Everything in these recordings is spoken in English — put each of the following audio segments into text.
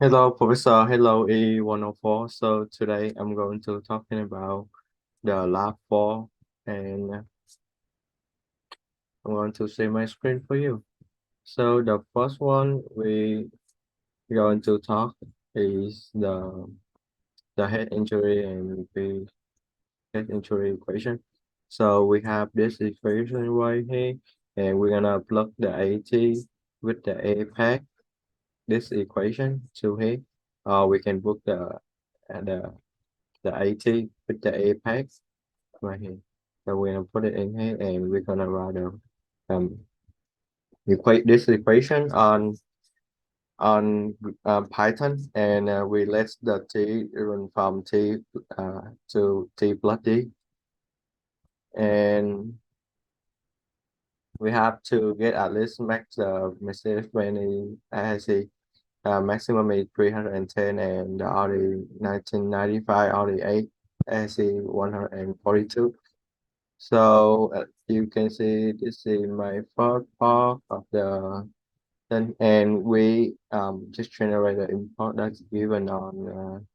Hello, Professor. Hello, EE104. So today I'm going to talking about the lab 4, and I'm going to share my screen for you. So the first one we going to talk is the head injury and the head injury equation. So we have this equation right here, and we're gonna plug the AT with the APEC, this equation to here. We can book uh, the the AT with the APEC right here. So we're gonna put it in here, and we're gonna write a um equate this equation on Python, and we let the t run from t to t plus d, and we have to get at least max message when I see maximum is 310, and the RD 1995 RD8 AC 142. So you can see this is my first part of the then, and we just generate the import that's given on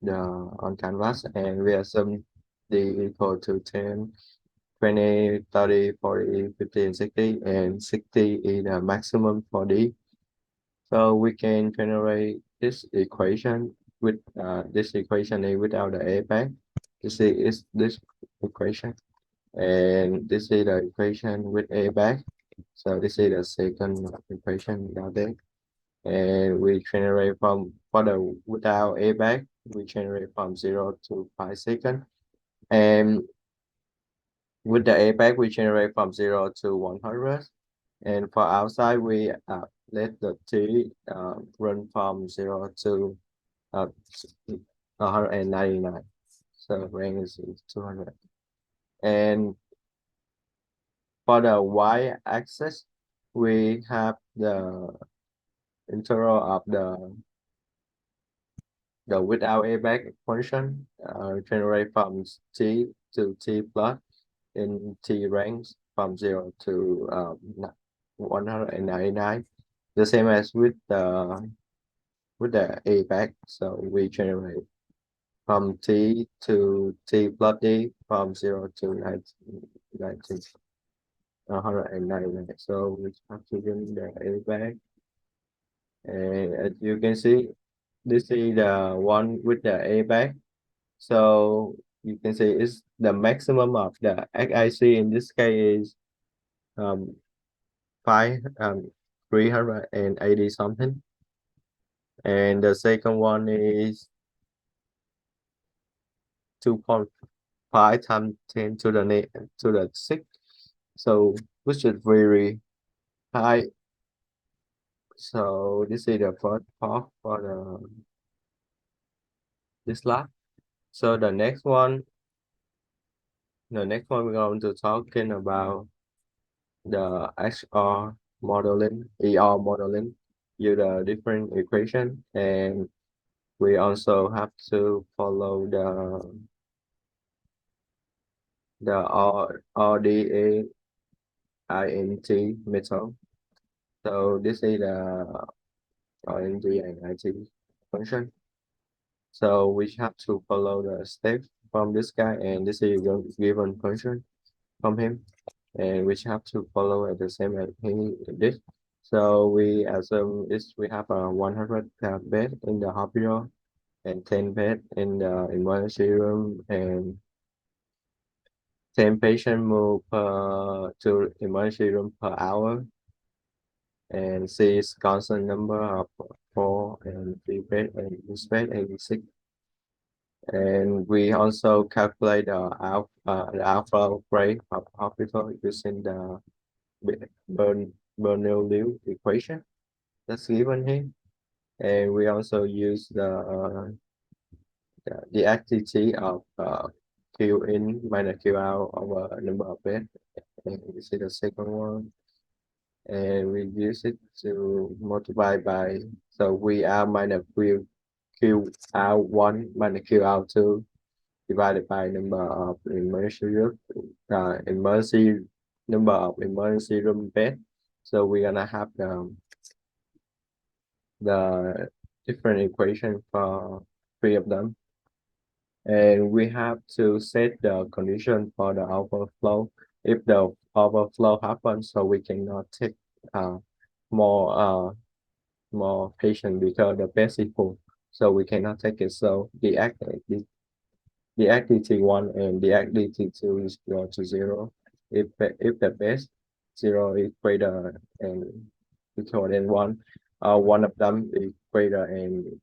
the on canvas, and we assume d equal to 10, 20, 30, 40, 50, and 60, and 60 is the maximum for d. So we can generate this equation with this equation is without the a back. This is this equation, and this is the equation with a back. So this is the second equation without that, and we generate from for the without a back, we generate from 0 to 5 seconds, and with the a back we generate from 0 to 100, and for outside we let the t run from 0 to uh, 199. So range is 200, and for the y-axis, we have the integral of the without a back function generate from t to t plus in t range from 0 to 199, the same as with the a back. So we generate from t to t plus d from 0 to 19, 199. So we have to bring the a back, and as you can see, this is the one with the a back. So you can say it's the maximum of the XIC in this case is um five 380 something, and the second one is 2.5 times 10 to the to the 6, so which is very high. So this is the first part for this lab. So the next one we're going to talking about the XR modeling, ER modeling, use a different equation, and we also have to follow the RDA INT method. So this is the RNG and IT function. So we have to follow the steps from this guy, and this is the given function from him, and we have to follow at the same as he did. So we assume this we have a 100 bed in the hospital and 10 bed in the emergency room, and 10 patient move to emergency room per hour, and C is constant number of 4 and 3 bed and this bed 86. And we also calculate the alpha rate of hospital using the Bernoulli equation that's given here, and we also use the activity of Q in minus Q out over number of bed, and this is the second one, and we use it to multiply by, so we are minus Q out 1 minus Q out 2 divided by number of emergency room, emergency number of emergency room bed. So we're gonna have the different equation for three of them. And we have to set the condition for the overflow. If the overflow happens, so we cannot take uh, more more patient because the bed is full, so we cannot take it. So the activity one and the activity two is equal to zero. If the base zero is greater and equal than one, one of them is greater and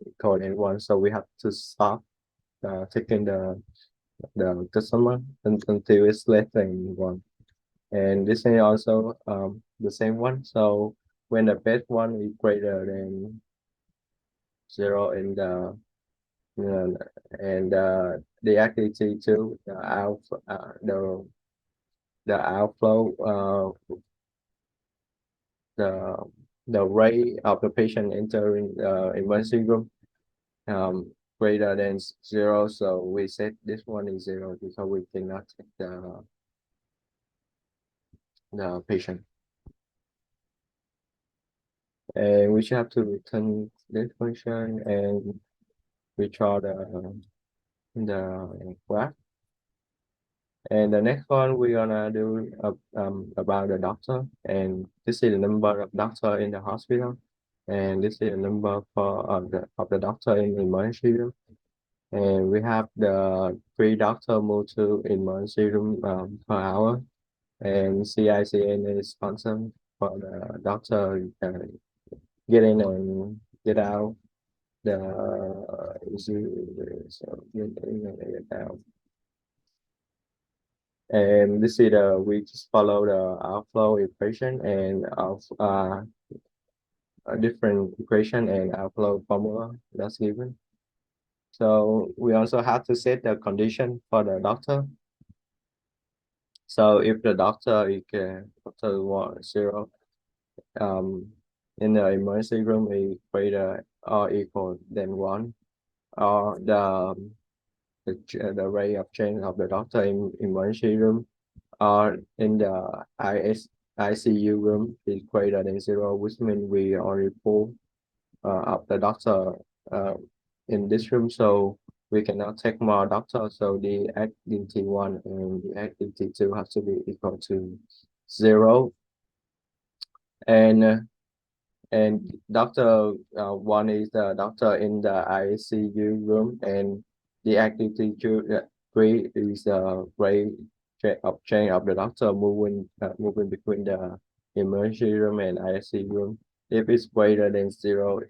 equal than one. So we have to stop taking the customer until it's less than one. And this is also the same one. So when the base one is greater than zero and uh, the activity two, the outflow, the the rate of the patient entering emergency room um greater than zero. So we set this one is zero because we cannot take the patient. And we should have to return this function and we draw the graph. And the next one we're gonna do about the doctor, and this is the number of doctor in the hospital, and this is the number for of the doctor in emergency room. And we have the three doctor move to emergency room per hour, and CICN is constant for the doctor get in and get out the so get in and get out. And this is the we just follow the outflow equation and of a different equation and outflow formula that's given. So we also have to set the condition for the doctor. So if the doctor is doctor one zero in the emergency room is greater or equal than one, or the rate of change of the doctor in emergency room or in the ICU room is greater than zero, which means we already full of the doctor uh, in this room, so we cannot take more doctors. So the activity one and the activity two have to be equal to zero. And doctor one is the doctor in the ICU room, and the activity three is the rate of change of the doctor moving between the emergency room and ICU room. If it's greater than zero,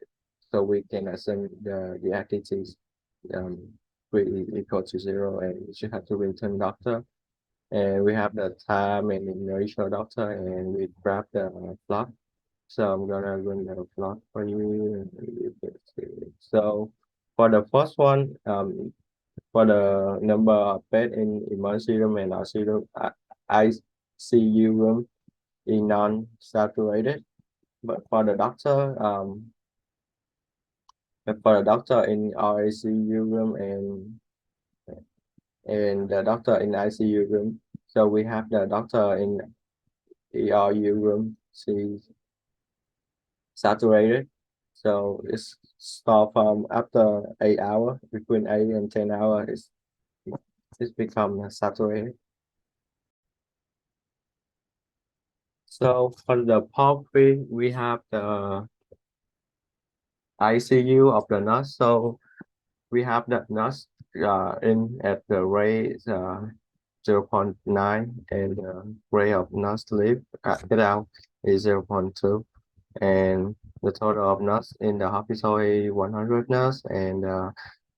so we can assume the activities um three equal to zero, and we should have to return doctor. And we have the time and inertial doctor, and we grab the plot. So I'm gonna run the plot for you. So for the first one, for the number of bed in emergency room and ICU room is non-saturated, but for the doctor, in ICU room and the doctor in ICU room, so we have the doctor in ERU room, she's saturated. So it's start from after 8 hours, between 8 and 10 hours, it's become saturated. So for the part three, we have the ICU of the nurse. So we have the nurse in at the rate 0.9 and the rate of nurse leave get out is 0.2. And the total of nurse in the hospital is 100 nurse, and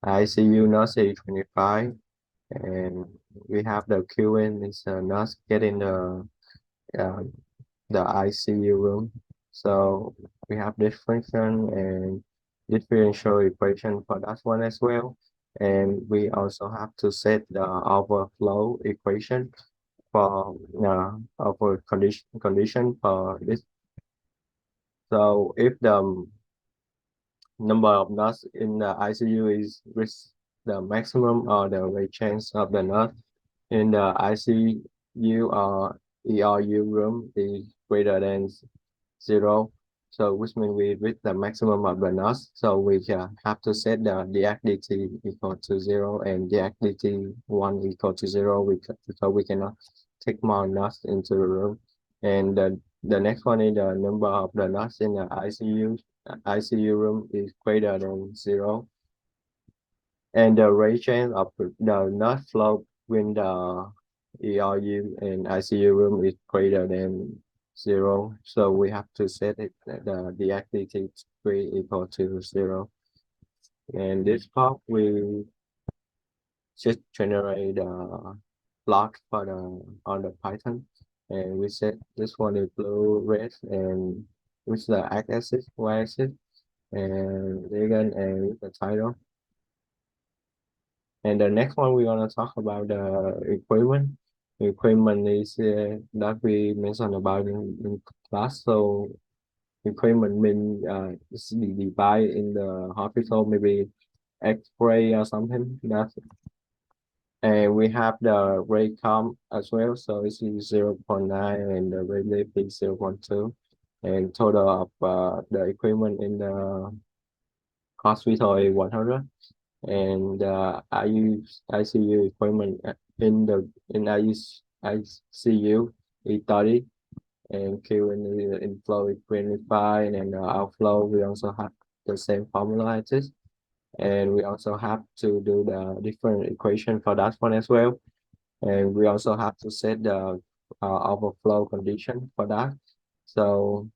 ICU nurse is 25. And we have the QN is a nurse getting uh, the ICU room. So we have this function and differential equation for that one as well. And we also have to set the overflow equation for over condition for this. So if the number of nurse in the ICU is reach the maximum or the rate change of the nurse in the ICU or ERU room is greater than zero. So which means we reach the maximum of the notch. So we have to set the deactivity equal to 0 and deactivity 1 equal to 0. So we cannot take more knots into the room. And the next one is the number of the knots in the ICU room is greater than 0. And the rate change of the knot flow between the ERU and ICU room is greater than 0. So we have to set it the activity degree equal to 0. And this part we just generate the plot for the on the Python. And we set this one is blue, red, and with the x-axis, y-axis, and again and with the title. And the next one we're gonna talk about the equipment. Equipment is that we mentioned about in class. So equipment mean it's the device in the hospital, maybe X-ray or something. That's and we have the ray count as well. So it's 0.9 and the ray lift is 0.2. And total of the equipment in the hospital is 100. And I use ICU equipment in ICU is 30 and Q in the inflow is 25 and outflow we also have the same formula as this, and we also have to do the different equation for that one as well, and we also have to set the overflow condition for that. So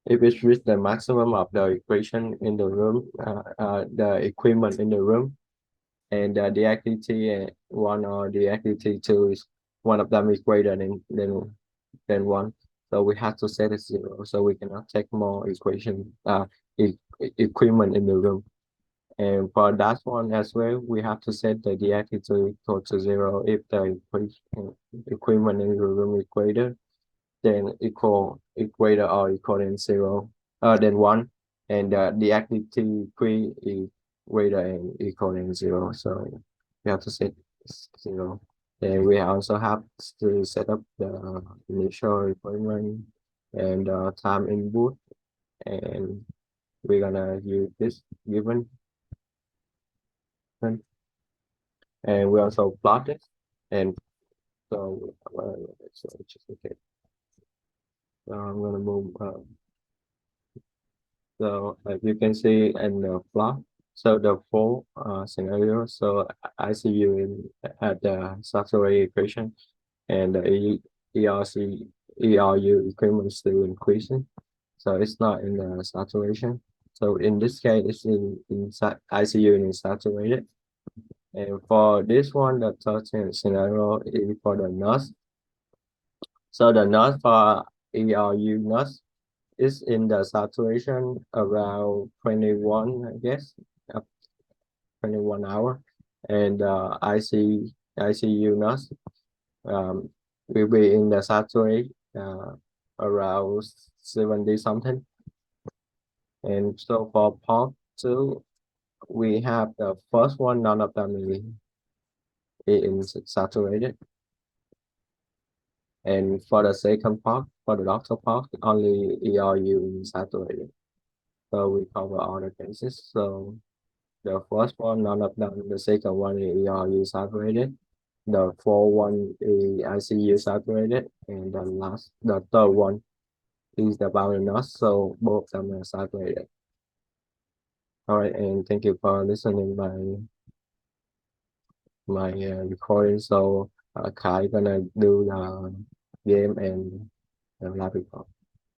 if it reach the maximum of the equation in the room, the equipment in the room, and the activity one or the activity two is one of them is greater than one. So we have to set it 0. So we cannot take more e equipment in the room. And for that one as well, we have to set the deactivity equal to 0 if the equipment in the room is greater then greater or equal than 0 than 1, and the activity degree is greater and equal than 0. So we have to set 0. And we also have to set up the initial requirement and time input, and we're gonna use this given, and we also plot it. And so just okay. So I'm gonna move. So as you can see in the plot, so the four scenarios. So ICU in at the saturated equation, and the ERU equipment still increasing. So it's not in the saturation. So in this case, it's in ICU is saturated. And for this one, the third scenario is for the nurse. So the nurse for ERU nurse is in the saturation around 21, I guess, 21 hour, and ICU nurse will be in the saturate around 70 something. And so for part two, we have the first one, none of them is saturated. And for the second part, for the doctor part, only ERU is saturated. So we cover all the cases. So the first one, none of them. The second one is ERU saturated. The fourth one is ICU saturated. And the third one is the boundary notch. So both of them are saturated. All right, and thank you for listening my recording. So Kai gonna do the game and the lab report.